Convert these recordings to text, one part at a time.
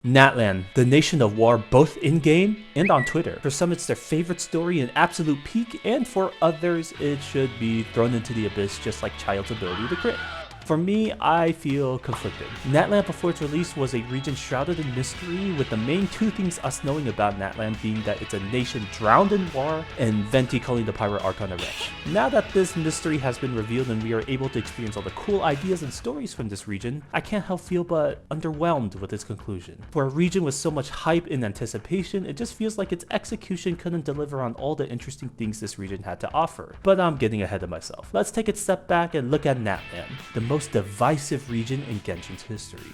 Natlan, the Nation of War, both in-game and on Twitter. For some it's their favorite story and absolute peak, and for others it should be thrown into the abyss just like Child's ability to crit. For me, I feel conflicted. Natlan before its release was a region shrouded in mystery, with the main two things us knowing about Natlan being that it's a nation drowned in war, and Venti calling the pirate Archon a wretch. Now that this mystery has been revealed and we are able to experience all the cool ideas and stories from this region, I can't help feel but underwhelmed with its conclusion. For a region with so much hype and anticipation, it just feels like its execution couldn't deliver on all the interesting things this region had to offer. But I'm getting ahead of myself. Let's take a step back and look at Natlan, the most divisive region in Genshin's history.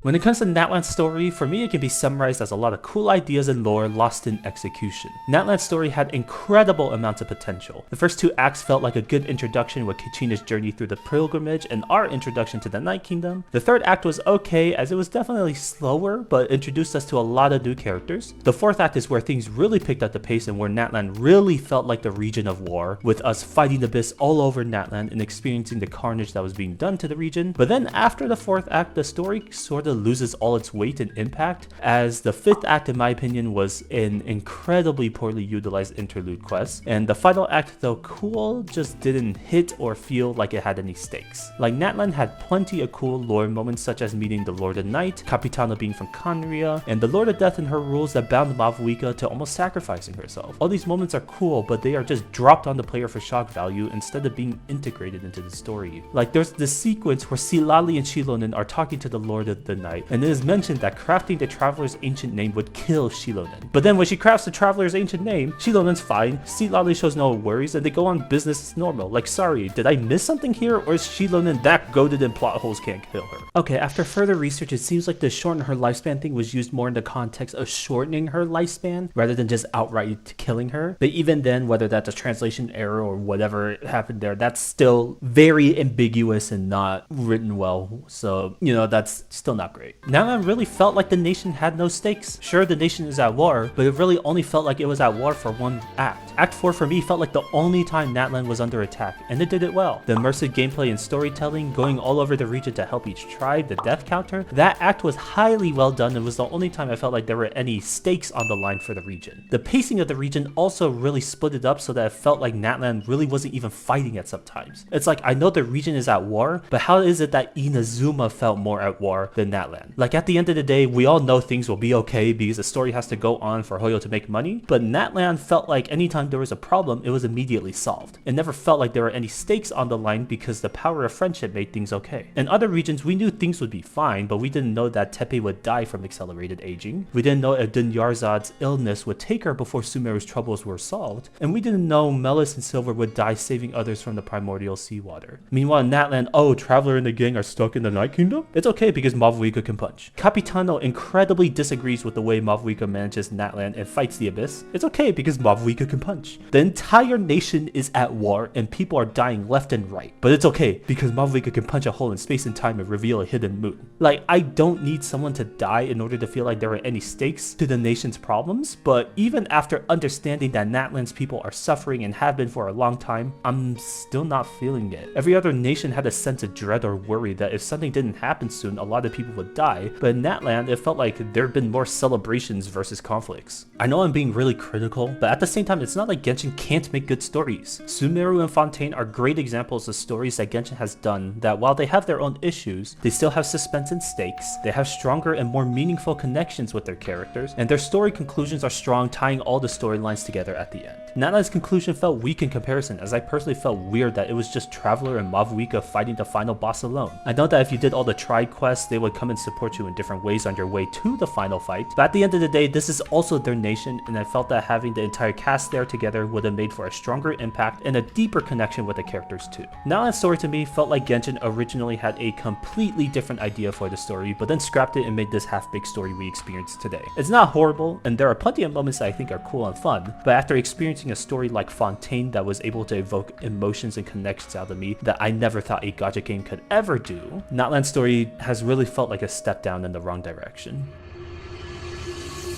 When it comes to Natlan's story, for me it can be summarized as a lot of cool ideas and lore lost in execution. Natlan's story had incredible amounts of potential. The first two acts felt like a good introduction with Kachina's journey through the pilgrimage and our introduction to the Night Kingdom. The third act was okay, as it was definitely slower, but introduced us to a lot of new characters. The fourth act is where things really picked up the pace and where Natlan really felt like the region of war, with us fighting the abyss all over Natlan and experiencing the carnage that was being done to the region. But then after the fourth act, the story sort of loses all its weight and impact, as the fifth act in my opinion was an incredibly poorly utilized interlude quest, and the final act, though cool, just didn't hit or feel like it had any stakes. Like, Natlan had plenty of cool lore moments, such as meeting the Lord of Night, Capitana being from Conria, and the Lord of Death and her rules that bound Mavuika to almost sacrificing herself. All these moments are cool, but they are just dropped on the player for shock value instead of being integrated into the story. Like, there's this sequence where Silali and Shilonen are talking to the Lord of the Night, and it is mentioned that crafting the Traveler's ancient name would kill Shilonen. But then when she crafts the Traveler's ancient name, Shilonen's fine, Silali shows no worries, and they go on business as normal. Like, sorry, did I miss something here, or is Shilonen that goated and plot holes can't kill her? Okay, after further research, it seems like the shorten her lifespan thing was used more in the context of shortening her lifespan, rather than just outright killing her. But even then, whether that's a translation error or whatever happened there, that's still very ambiguous and not written well, so, you know, that's still not great. Natlan really felt like the nation had no stakes. Sure, the nation is at war, but it really only felt like it was at war for one act. Act 4 for me felt like the only time Natlan was under attack, and it did it well. The immersive gameplay and storytelling, going all over the region to help each tribe, the death counter, that act was highly well done and was the only time I felt like there were any stakes on the line for the region. The pacing of the region also really split it up so that it felt like Natlan really wasn't even fighting at some times. It's like, I know the region is at war, but how is it that Inazuma felt more at war than Natlan? Like, at the end of the day, we all know things will be okay because the story has to go on for Hoyo to make money, but Natlan felt like anytime there was a problem, it was immediately solved. It never felt like there were any stakes on the line because the power of friendship made things okay. In other regions, we knew things would be fine, but we didn't know that Tepe would die from accelerated aging. We didn't know if Dunyarzad's illness would take her before Sumeru's troubles were solved, and we didn't know Melis and Silver would die saving others from the primordial seawater. Meanwhile, in Natlan, oh, Traveler and the gang are stuck in the Night Kingdom? It's okay because Mavuika can punch. Capitano incredibly disagrees with the way Mavuika manages Natlan and fights the Abyss. It's okay because Mavuika can punch. The entire nation is at war and people are dying left and right. But it's okay because Mavuika can punch a hole in space and time and reveal a hidden moon. Like, I don't need someone to die in order to feel like there are any stakes to the nation's problems, but even after understanding that Natlan's people are suffering and have been for a long time, I'm still not feeling it. Every other nation had a sense of dread or worry that if something didn't happen soon, a lot of people would die, but in Natlan, it felt like there have been more celebrations versus conflicts. I know I'm being really critical, but at the same time, it's not like Genshin can't make good stories. Sumeru and Fontaine are great examples of stories that Genshin has done that, while they have their own issues, they still have suspense and stakes, they have stronger and more meaningful connections with their characters, and their story conclusions are strong, tying all the storylines together at the end. Natlan's conclusion felt weak in comparison, as I personally felt weird that it was just Traveler and Mavuika fighting the final boss alone. I know that if you did all the tribe quests, they would come and support you in different ways on your way to the final fight, but at the end of the day, this is also their nation, and I felt that having the entire cast there together would have made for a stronger impact and a deeper connection with the characters too. Natlan's story to me felt like Genshin originally had a completely different idea for the story, but then scrapped it and made this half-baked story we experience today. It's not horrible, and there are plenty of moments that I think are cool and fun, but after experiencing a story like Fontaine that was able to evoke emotions and connections out of me that I never thought a gacha game could ever do, Natlan's story has really felt like a step down in the wrong direction.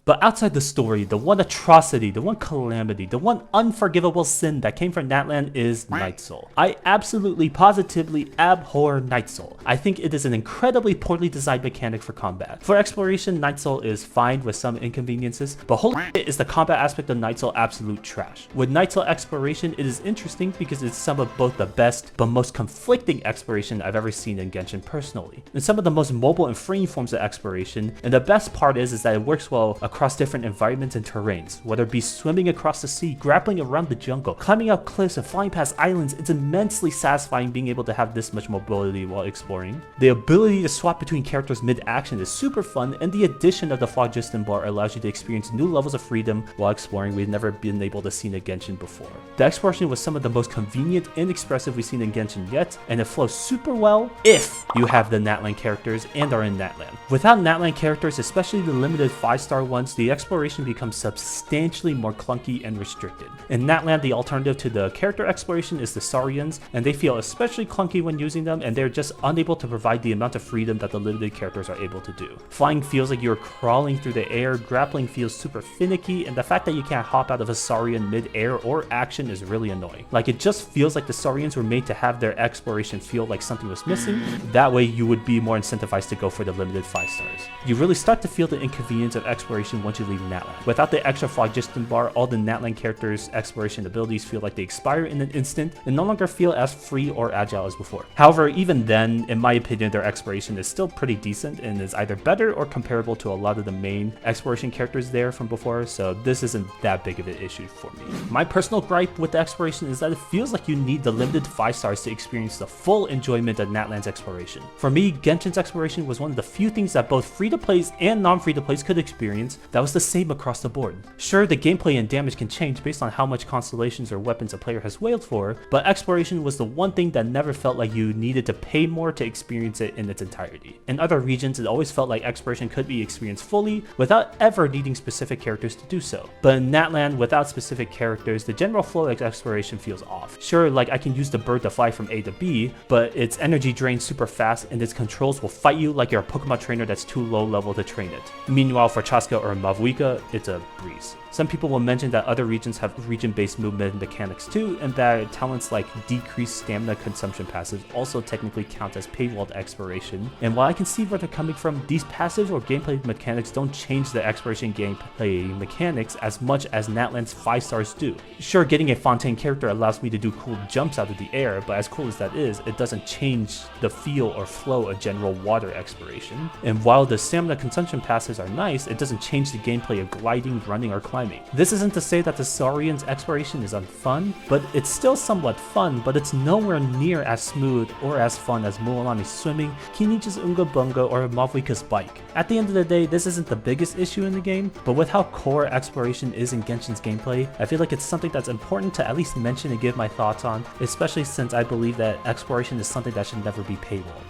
But outside the story, the one atrocity, the one calamity, the one unforgivable sin that came from Natlan is Night Soul. I absolutely positively abhor Night Soul. I think it is an incredibly poorly designed mechanic for combat. For exploration, Night Soul is fine with some inconveniences, but holy shit is the combat aspect of Night Soul absolute trash. With Night Soul exploration, it is interesting because it's some of both the best but most conflicting exploration I've ever seen in Genshin personally. It's some of the most mobile and freeing forms of exploration, and the best part is that it works well across different environments and terrains. Whether it be swimming across the sea, grappling around the jungle, climbing up cliffs, and flying past islands, it's immensely satisfying being able to have this much mobility while exploring. The ability to swap between characters mid-action is super fun, and the addition of the Phlogiston bar allows you to experience new levels of freedom while exploring we've never been able to see in a Genshin before. The exploration was some of the most convenient and expressive we've seen in Genshin yet, and it flows super well if you have the Natlan characters and are in Natlan. Without Natlan characters, especially the limited 5-star ones, the exploration becomes substantially more clunky and restricted. In Natlan, the alternative to the character exploration is the Saurians, and they feel especially clunky when using them, and they're just unable to provide the amount of freedom that the limited characters are able to do. Flying feels like you're crawling through the air, grappling feels super finicky, and the fact that you can't hop out of a Saurian mid-air or action is really annoying. Like, it just feels like the Saurians were made to have their exploration feel like something was missing. That way you would be more incentivized to go for the limited 5 stars. You really start to feel the inconvenience of exploration once you leave Natlan. Without the extra Phlogiston bar, all the Natlan characters' exploration abilities feel like they expire in an instant and no longer feel as free or agile as before. However, even then, in my opinion, their exploration is still pretty decent and is either better or comparable to a lot of the main exploration characters there from before, so this isn't that big of an issue for me. My personal gripe with the exploration is that it feels like you need the limited 5 stars to experience the full enjoyment of Natlan's exploration. For me, Genshin's exploration was one of the few things that both free-to-plays and non-free-to-plays could experience that was the same across the board. Sure, the gameplay and damage can change based on how much constellations or weapons a player has whaled for, but exploration was the one thing that never felt like you needed to pay more to experience it in its entirety. In other regions, it always felt like exploration could be experienced fully without ever needing specific characters to do so. But in Natlan, without specific characters, the general flow of exploration feels off. Sure, like I can use the bird to fly from A to B, but its energy drains super fast and its controls will fight you like you're a Pokemon trainer that's too low level to train it. Meanwhile, for Chaska or Mavuika, it's a breeze. Some people will mention that other regions have region-based movement mechanics too, and that talents like decreased stamina consumption passives also technically count as paywalled exploration. And while I can see where they're coming from, these passives or gameplay mechanics don't change the exploration gameplay mechanics as much as Natlan's 5 stars do. Sure, getting a Fontaine character allows me to do cool jumps out of the air, but as cool as that is, it doesn't change the feel or flow of general water exploration. And while the stamina consumption passives are nice, it doesn't change the gameplay of gliding, running, or climbing. This isn't to say that the Saurians exploration is unfun, but it's still somewhat fun, but it's nowhere near as smooth or as fun as Mualani's swimming, Kinichi's Unga Bunga, or Mavuika's bike. At the end of the day, this isn't the biggest issue in the game, but with how core exploration is in Genshin's gameplay, I feel like it's something that's important to at least mention and give my thoughts on, especially since I believe that exploration is something that should never be paywalled.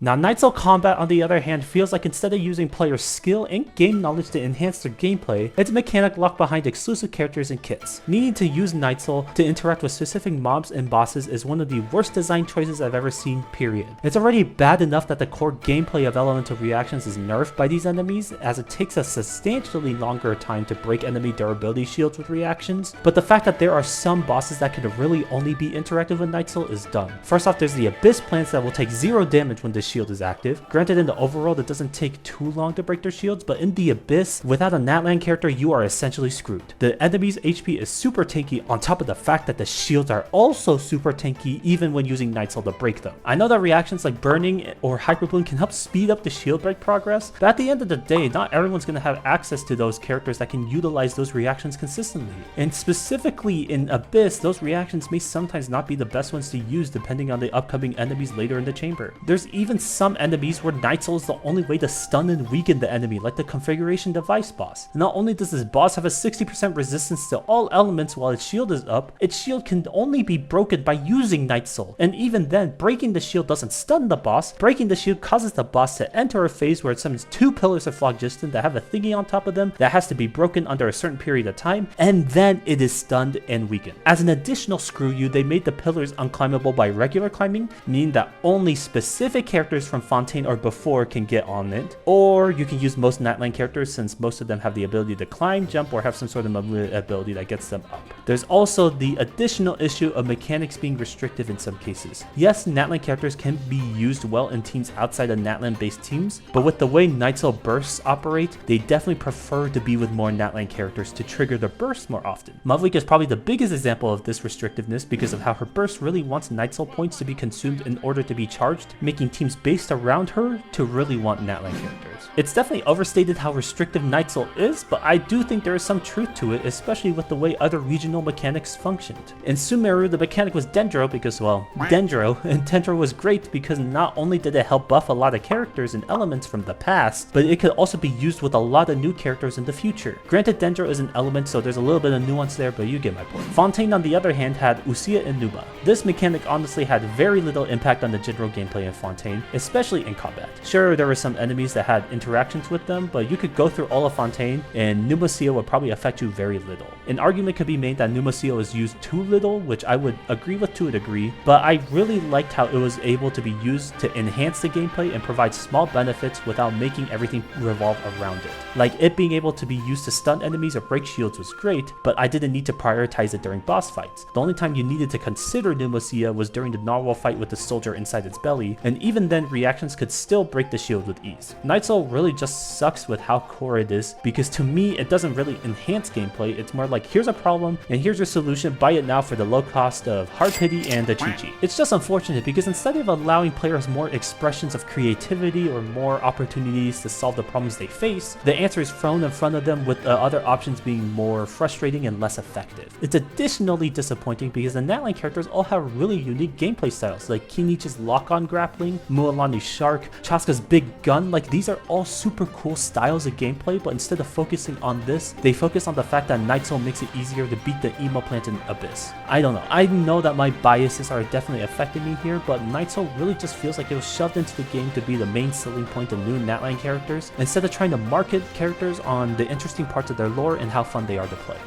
Now, Night Soul combat, on the other hand, feels like instead of using players' skill and game knowledge to enhance their gameplay, it's a mechanic locked behind exclusive characters and kits. Needing to use Night Soul to interact with specific mobs and bosses is one of the worst design choices I've ever seen, period. It's already bad enough that the core gameplay of elemental reactions is nerfed by these enemies, as it takes a substantially longer time to break enemy durability shields with reactions, but the fact that there are some bosses that could really only be interactive with Night Soul is dumb. First off, there's the Abyss plants that will take 0 damage when the shield is active. Granted, in the overworld it doesn't take too long to break their shields, but in the Abyss, without a Natlan character, you are essentially screwed. The enemy's HP is super tanky on top of the fact that the shields are also super tanky even when using Night Soul to break them. I know that reactions like burning or hyperbloom can help speed up the shield break progress, but at the end of the day, not everyone's going to have access to those characters that can utilize those reactions consistently. And specifically in Abyss, those reactions may sometimes not be the best ones to use depending on the upcoming enemies later in the chamber. There's even some enemies where Night Soul is the only way to stun and weaken the enemy, like the Configuration Device boss. Not only does this boss have a 60% resistance to all elements while its shield is up, its shield can only be broken by using Night Soul, and even then, breaking the shield doesn't stun the boss. Breaking the shield causes the boss to enter a phase where it summons 2 pillars of Phlogiston that have a thingy on top of them that has to be broken under a certain period of time, and then it is stunned and weakened. As an additional screw you, they made the pillars unclimbable by regular climbing, meaning that only specific characters characters from Fontaine or before can get on it, or you can use most Natlan characters since most of them have the ability to climb, jump, or have some sort of ability that gets them up. There's also the additional issue of mechanics being restrictive in some cases. Yes, Natlan characters can be used well in teams outside of Natlan based teams, but with the way Nightsoul bursts operate, they definitely prefer to be with more Natlan characters to trigger the burst more often. Mavlik is probably the biggest example of this restrictiveness because of how her burst really wants Nightsoul points to be consumed in order to be charged, making teams based around her to really want Natlan characters. It's definitely overstated how restrictive Nightsoul is, but I do think there is some truth to it, especially with the way other regional mechanics functioned. In Sumeru, the mechanic was Dendro because, well, Dendro, and Dendro was great because not only did it help buff a lot of characters and elements from the past, but it could also be used with a lot of new characters in the future. Granted, Dendro is an element, so there's a little bit of nuance there, but you get my point. Fontaine, on the other hand, had Usia and Nuba. This mechanic honestly had very little impact on the general gameplay in Fontaine, especially in combat. Sure, there were some enemies that had interactions with them, but you could go through all of Fontaine, and Numacia would probably affect you very little. An argument could be made that Numacia is used too little, which I would agree with to a degree, but I really liked how it was able to be used to enhance the gameplay and provide small benefits without making everything revolve around it. Like it being able to be used to stun enemies or break shields was great, but I didn't need to prioritize it during boss fights. The only time you needed to consider Numacia was during the narwhal fight with the soldier inside its belly, and even then reactions could still break the shield with ease. Nightsoul really just sucks with how core it is, because to me it doesn't really enhance gameplay. It's more like, here's a problem and here's your solution, buy it now for the low cost of Hard Pity and the Chi-Chi. It's just unfortunate because instead of allowing players more expressions of creativity or more opportunities to solve the problems they face, the answer is thrown in front of them with other options being more frustrating and less effective. It's additionally disappointing because the Natlan characters all have really unique gameplay styles, like Kinich's lock-on grappling, Mualani's shark, Chaska's big gun. Like, these are all super cool styles of gameplay, but instead of focusing on this, they focus on the fact that Nightsoul makes it easier to beat the emo plant in Abyss. I don't know. I know that my biases are definitely affecting me here, but Nightsoul really just feels like it was shoved into the game to be the main selling point of new Natlan characters, instead of trying to market characters on the interesting parts of their lore and how fun they are to play.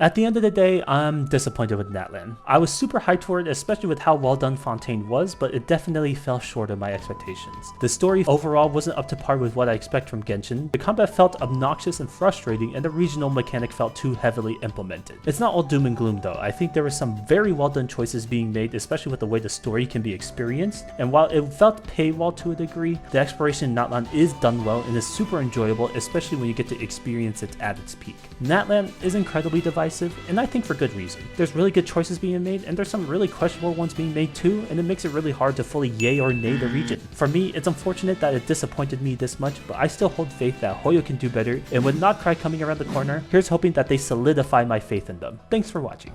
At the end of the day, I'm disappointed with Natlan. I was super hyped for it, especially with how well done Fontaine was, but it definitely fell short of my expectations. The story overall wasn't up to par with what I expect from Genshin. The combat felt obnoxious and frustrating, and the regional mechanic felt too heavily implemented. It's not all doom and gloom though. I think there were some very well done choices being made, especially with the way the story can be experienced, and while it felt paywall to a degree, the exploration in Natlan is done well and is super enjoyable, especially when you get to experience it at its peak. Natlan is incredibly divisive, and I think for good reason. There's really good choices being made, and there's some really questionable ones being made too, and it makes it really hard to fully yay or nay the region. For me, it's unfortunate that it disappointed me this much, but I still hold faith that Hoyo can do better, and with Not Cry coming around the corner, here's hoping that they solidify my faith in them. Thanks for watching.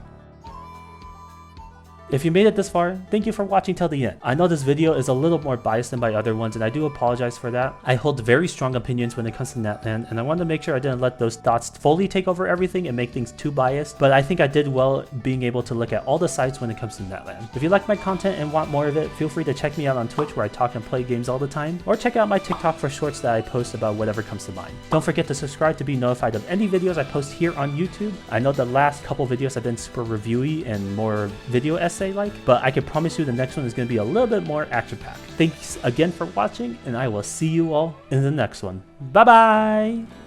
If you made it this far, thank you for watching till the end. I know this video is a little more biased than my other ones, and I do apologize for that. I hold very strong opinions when it comes to Natlan, and I wanted to make sure I didn't let those thoughts fully take over everything and make things too biased, but I think I did well being able to look at all the sides when it comes to Natlan. If you like my content and want more of it, feel free to check me out on Twitch where I talk and play games all the time, or check out my TikTok for shorts that I post about whatever comes to mind. Don't forget to subscribe to be notified of any videos I post here on YouTube. I know the last couple videos have been super reviewy and more video essay-like, but I can promise you the next one is going to be a little bit more action-packed. Thanks again for watching, and I will see you all in the next one. Bye-bye!